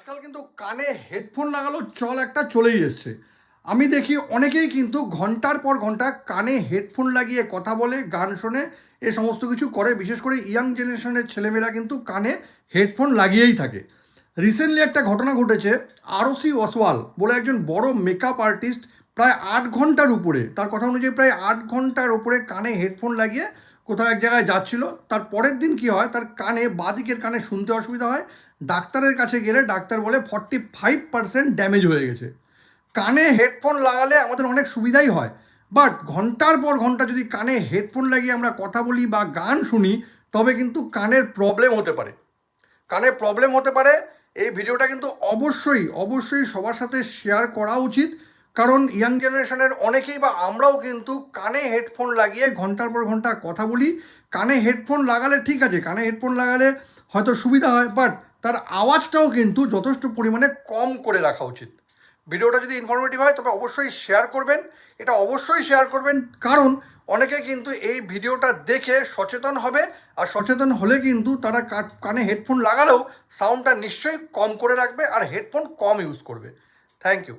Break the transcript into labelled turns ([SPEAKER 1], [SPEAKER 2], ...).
[SPEAKER 1] আজকাল কিন্তু কানে হেডফোন লাগালো চল একটা চলেই এসছে। আমি দেখি অনেকেই কিন্তু ঘন্টার পর ঘন্টা কানে হেডফোন লাগিয়ে কথা বলে, গান শোনে, এ সমস্ত কিছু করে। বিশেষ করে ইয়াং জেনারেশনের ছেলেমেয়েরা কিন্তু কানে হেডফোন লাগিয়েই থাকে। রিসেন্টলি একটা ঘটনা ঘটেছে। আরসি ওসওয়াল বলে একজন বড় মেকআপ আর্টিস্ট প্রায় 8 ঘন্টার উপরে, তার কথা অনুযায়ী প্রায় 8 ঘন্টার উপরে কানে হেডফোন লাগিয়ে কোথাও এক জায়গায় যাচ্ছিল। তার পরের দিন কি হয়, তার কানে বাঁদিকের কানে শুনতে অসুবিধা হয়। ডাক্তারের কাছে গেলে ডাক্তার বলে 45% ড্যামেজ হয়ে গেছে। কানে হেডফোন লাগালে আমাদের অনেক সুবিধাই হয়, বাট ঘন্টার পর ঘন্টা যদি কানে হেডফোন লাগিয়ে আমরা কথা বলি বা গান শুনি, তবে কিন্তু কানের প্রবলেম হতে পারে। কানের প্রবলেম হতে পারে। এই ভিডিওটা কিন্তু অবশ্যই অবশ্যই সবার সাথে শেয়ার করা উচিত, কারণ ইয়াং জেনারেশনের অনেকেই বা আমরাও কিন্তু কানে হেডফোন লাগিয়ে ঘন্টার পর ঘন্টা কথা বলি। কানে হেডফোন লাগালে ঠিক আছে, কানে হেডফোন লাগালে হয়তো সুবিধা হয়, বাট তার আওয়াজটাও কিন্তু যথেষ্ট পরিমাণে কম করে রাখা উচিত। ভিডিওটা যদি ইনফরমেটিভ হয় তবে অবশ্যই শেয়ার করবেন। এটা অবশ্যই শেয়ার করবেন, কারণ অনেকে কিন্তু এই ভিডিওটা দেখে সচেতন হবে। আর সচেতন হলে কিন্তু তারা কানে হেডফোন লাগালেও সাউন্ডটা নিশ্চয়ই কম করে রাখবে আর হেডফোন কম ইউজ করবে। Thank you.